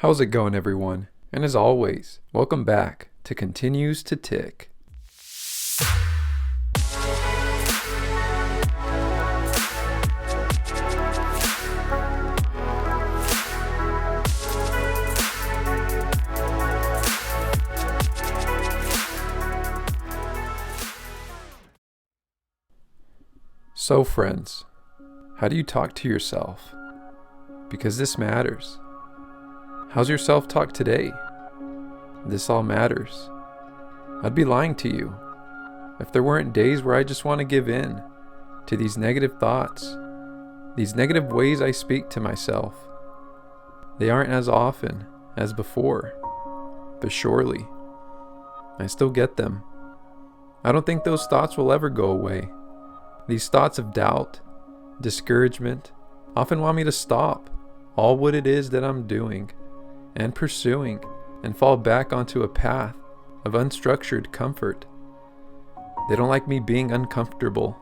How's it going, everyone? And as always, welcome back to Continues to Tick. So friends, how do you talk to yourself? Because this matters. How's your self-talk today? This all matters. I'd be lying to you if there weren't days where I just want to give in to these negative thoughts, these negative ways I speak to myself. They aren't as often as before, but surely I still get them. I don't think those thoughts will ever go away. These thoughts of doubt, discouragement, often want me to stop all what it is that I'm doing and pursuing and fall back onto a path of unstructured comfort. They don't like me being uncomfortable.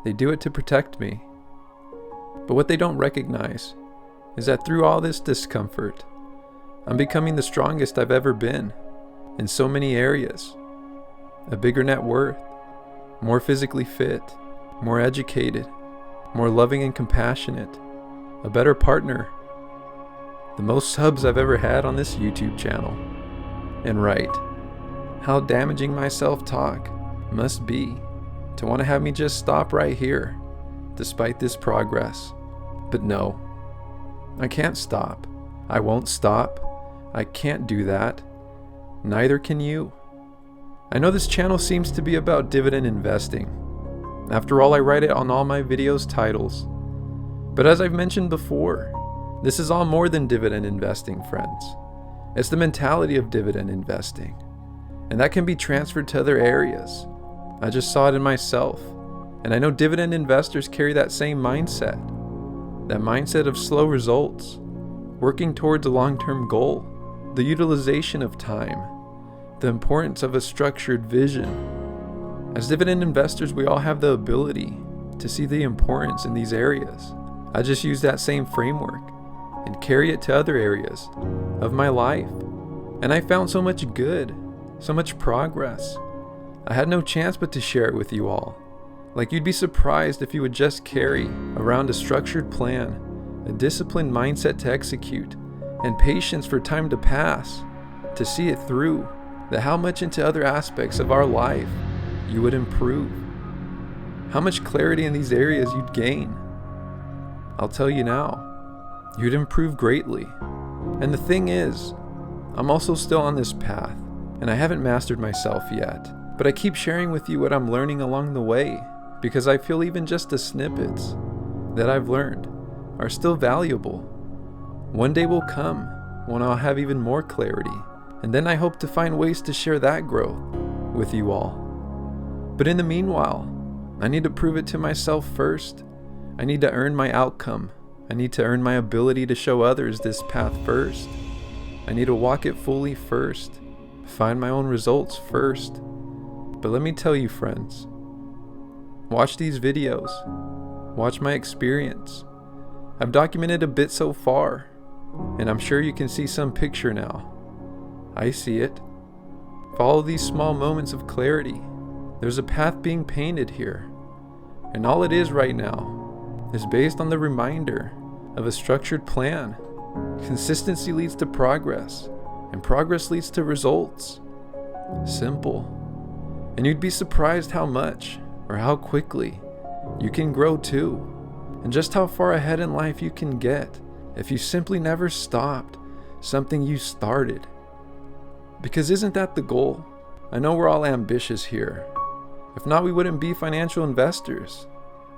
They do it to protect me. But what they don't recognize is that through all this discomfort, I'm becoming the strongest I've ever been in so many areas. A bigger net worth, more physically fit, more educated, more loving and compassionate, a better partner, the most subs I've ever had on this YouTube channel. And right, how damaging my self-talk must be to want to have me just stop right here, despite this progress. But no, I can't stop. I won't stop. I can't do that. Neither can you. I know this channel seems to be about dividend investing. After all, I write it on all my videos' titles. But as I've mentioned before, this is all more than dividend investing, friends. It's the mentality of dividend investing. And that can be transferred to other areas. I just saw it in myself. And I know dividend investors carry that same mindset. That mindset of slow results, working towards a long-term goal, the utilization of time, the importance of a structured vision. As dividend investors, we all have the ability to see the importance in these areas. I just use that same framework and carry it to other areas of my life. And I found so much good, so much progress. I had no chance but to share it with you all. Like, you'd be surprised if you would just carry around a structured plan, a disciplined mindset to execute, and patience for time to pass, to see it through, that how much into other aspects of our life you would improve. How much clarity in these areas you'd gain. I'll tell you now, you'd improve greatly. And the thing is, I'm also still on this path, and I haven't mastered myself yet. But I keep sharing with you what I'm learning along the way, because I feel even just the snippets that I've learned are still valuable. One day will come when I'll have even more clarity, and then I hope to find ways to share that growth with you all. But in the meanwhile, I need to prove it to myself first. I need to earn my outcome. I need to earn my ability to show others this path first. I need to walk it fully first, find my own results first. But let me tell you, friends, watch these videos, watch my experience. I've documented a bit so far, and I'm sure you can see some picture now. I see it. Follow these small moments of clarity. There's a path being painted here, and all it is right now is based on the reminder of a structured plan. Consistency leads to progress, and progress leads to results. Simple. And you'd be surprised how much or how quickly you can grow too, and just how far ahead in life you can get if you simply never stopped something you started. Because isn't that the goal? I know we're all ambitious here. If not, we wouldn't be financial investors.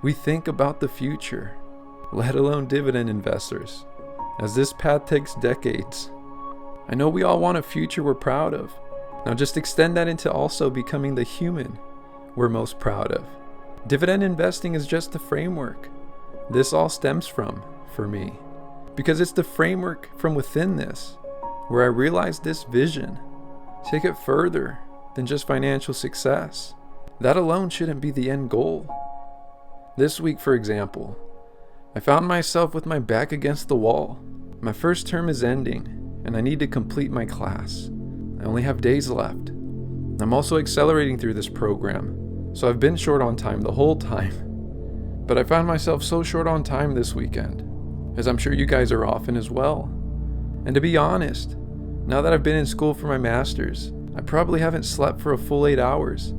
We think about the future, let alone dividend investors, as this path takes decades. I know we all want a future we're proud of. Now just extend that into also becoming the human we're most proud of. Dividend investing is just the framework this all stems from for me, because it's the framework from within this where I realized this vision. Take it further than just financial success. That alone shouldn't be the end goal. This week, for example, I found myself with my back against the wall. My first term is ending, and I need to complete my class. I only have days left. I'm also accelerating through this program, so I've been short on time the whole time. But I found myself so short on time this weekend, as I'm sure you guys are often as well. And to be honest, now that I've been in school for my master's, I probably haven't slept for a full 8 hours,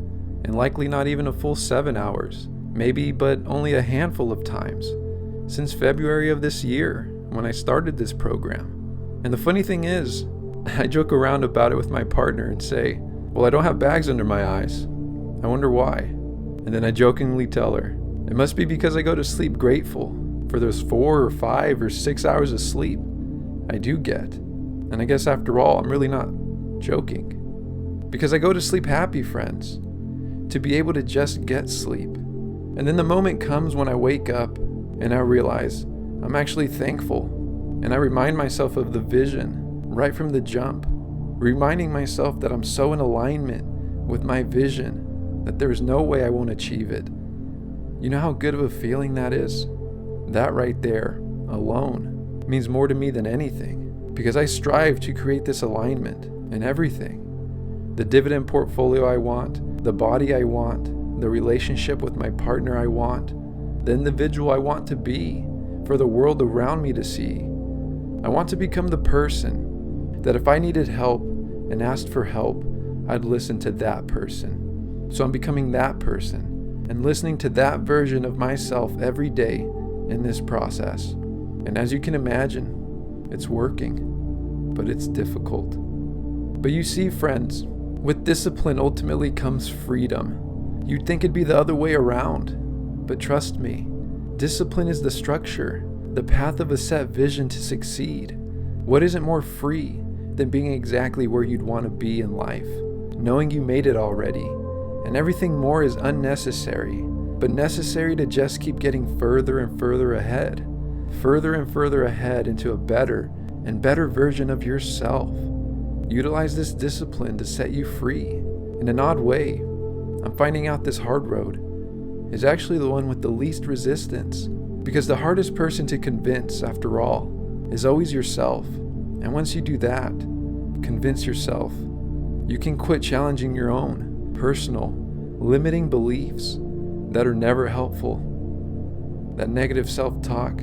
and likely not even a full 7 hours, maybe, but only a handful of times, since February of this year, when I started this program. And the funny thing is, I joke around about it with my partner and say, well, I don't have bags under my eyes. I wonder why. And then I jokingly tell her, it must be because I go to sleep grateful for those 4 or 5 or 6 hours of sleep I do get. And I guess after all, I'm really not joking. Because I go to sleep happy, friends, to be able to just get sleep. And then the moment comes when I wake up and I realize I'm actually thankful. And I remind myself of the vision right from the jump, reminding myself that I'm so in alignment with my vision that there's no way I won't achieve it. You know how good of a feeling that is? That right there, alone, means more to me than anything, because I strive to create this alignment in everything. The dividend portfolio I want, the body I want, the relationship with my partner I want, the individual I want to be for the world around me to see. I want to become the person that if I needed help and asked for help, I'd listen to that person. So I'm becoming that person and listening to that version of myself every day in this process. And as you can imagine, it's working, but it's difficult. But you see, friends, with discipline ultimately comes freedom. You'd think it'd be the other way around, but trust me, discipline is the structure, the path of a set vision to succeed. What isn't more free than being exactly where you'd want to be in life, knowing you made it already, and everything more is unnecessary, but necessary to just keep getting further and further ahead into a better and better version of yourself. Utilize this discipline to set you free. In an odd way, I'm finding out this hard road is actually the one with the least resistance, because the hardest person to convince, after all, is always yourself. And once you do that, convince yourself, you can quit challenging your own personal, limiting beliefs that are never helpful. That negative self-talk,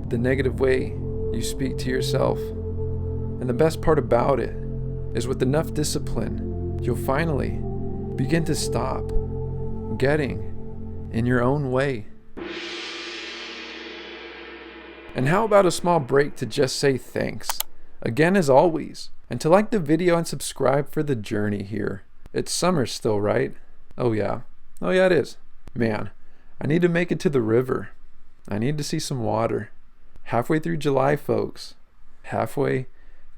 the negative way you speak to yourself. And the best part about it is with enough discipline, you'll finally begin to stop getting in your own way. And how about a small break to just say thanks? Again, as always, and to like the video and subscribe for the journey here. It's summer still, right? Oh yeah, it is. Man, I need to make it to the river. I need to see some water. Halfway through July, folks. Halfway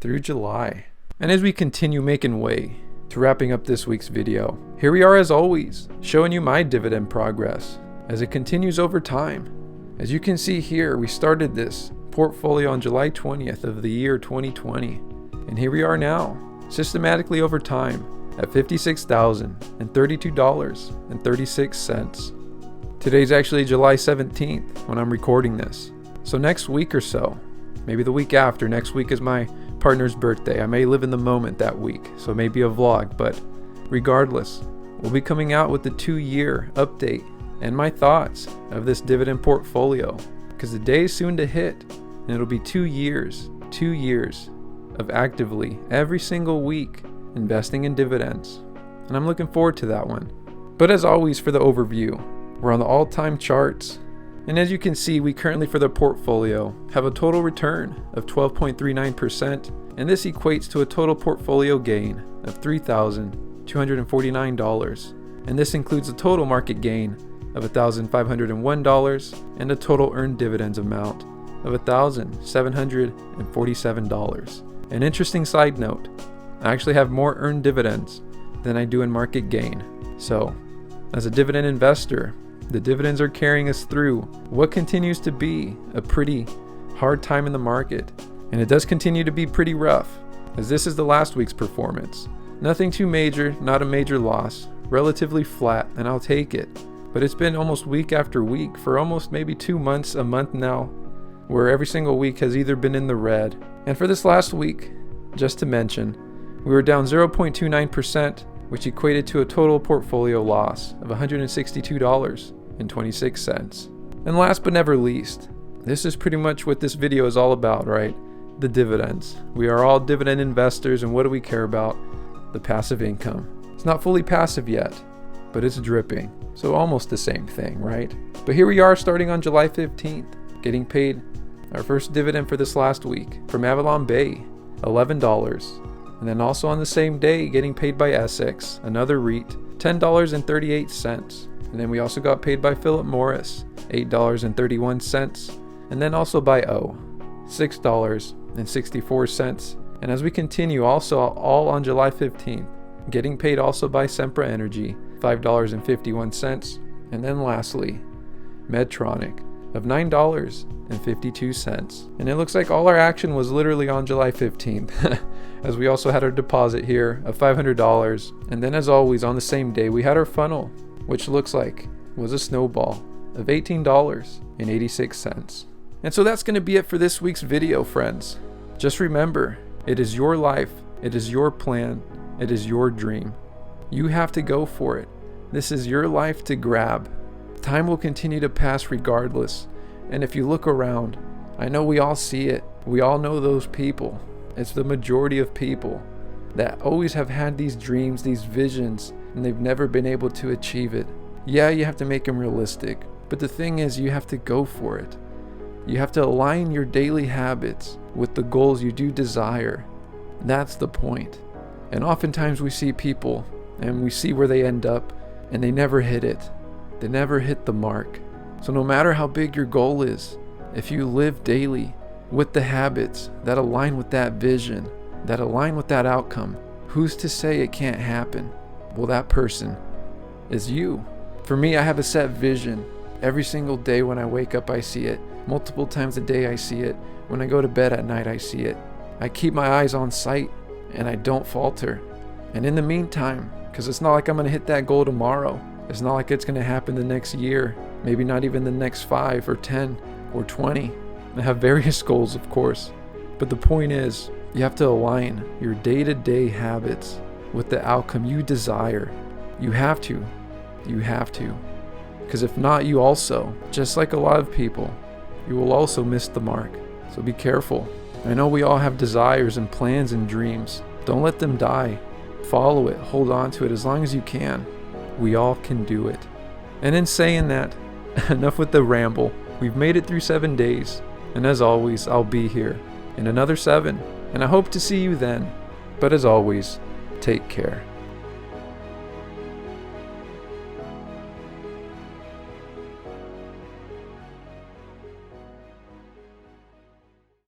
through July. And as we continue making way to wrapping up this week's video, here we are as always, showing you my dividend progress as it continues over time. As you can see here, we started this portfolio on July 20th of the year 2020. And here we are now, systematically over time, at $56,032.36. Today's actually July 17th when I'm recording this. So next week or so, maybe the week after, next week is my partner's birthday. I may live in the moment that week, so maybe a vlog, but regardless, we'll be coming out with the 2-year update and my thoughts of this dividend portfolio, because the day is soon to hit and it'll be 2 years of actively every single week investing in dividends, and I'm looking forward to that one. But as always, for the overview, we're on the all-time charts, and as you can see, we currently for the portfolio have a total return of 12.39%, and this equates to a total portfolio gain of $3,249, and this includes a total market gain of $1,501 and a total earned dividends amount of $1,747. An interesting side note, I actually have more earned dividends than I do in market gain. So, as a dividend investor, the dividends are carrying us through what continues to be a pretty hard time in the market. And it does continue to be pretty rough, as this is the last week's performance. Nothing too major, not a major loss, relatively flat, and I'll take it. But it's been almost week after week for almost maybe 2 months, a month now, where every single week has either been in the red. And for this last week, Just to mention, we were down 0.29%, which equated to a total portfolio loss of $162.26. And last but never least, this is pretty much what this video is all about, right? The dividends. We are all dividend investors, and what do we care about? The passive income. It's not fully passive yet, but it's dripping. So almost the same thing, right? But here we are starting on July 15th, getting paid our first dividend for this last week from Avalon Bay, $11. And then also on the same day, getting paid by Essex, another REIT, $10.38. And then we also got paid by Philip Morris, $8.31. And then also by O, $6.64. And as we continue, also all on July 15th, getting paid also by Sempra Energy, $5.51. And then lastly, Medtronic of $9.52. And it looks like all our action was literally on July 15th, as we also had our deposit here of $500. And then as always, on the same day, we had our funnel, which looks like was a snowball of $18.86. And so that's going to be it for this week's video, friends. Just remember, it is your life, it is your plan, it is your dream. You have to go for it. This is your life to grab. Time will continue to pass regardless. And if you look around, I know we all see it. We all know those people. It's the majority of people that always have had these dreams, these visions, and they've never been able to achieve it. Yeah, you have to make them realistic. But the thing is, you have to go for it. You have to align your daily habits with the goals you do desire. That's the point. And oftentimes we see people and we see where they end up and they never hit it. They never hit the mark. So no matter how big your goal is, if you live daily with the habits that align with that vision, that align with that outcome, who's to say it can't happen? Well, that person is you. For me, I have a set vision. Every single day when I wake up, I see it. Multiple times a day, I see it. When I go to bed at night, I see it. I keep my eyes on sight and I don't falter. And in the meantime, because it's not like I'm going to hit that goal tomorrow. It's not like it's going to happen the next year, maybe not even the next 5 or 10 or 20. I have various goals, of course. But the point is, you have to align your day-to-day habits with the outcome you desire. You have to. You have to. Because if not, you also, just like a lot of people, you will also miss the mark. So be careful. I know we all have desires and plans and dreams. Don't let them die. Follow it. Hold on to it as long as you can. We all can do it. And in saying that, enough with the ramble. We've made it through 7 days. And as always, I'll be here in another 7. And I hope to see you then. But as always, take care.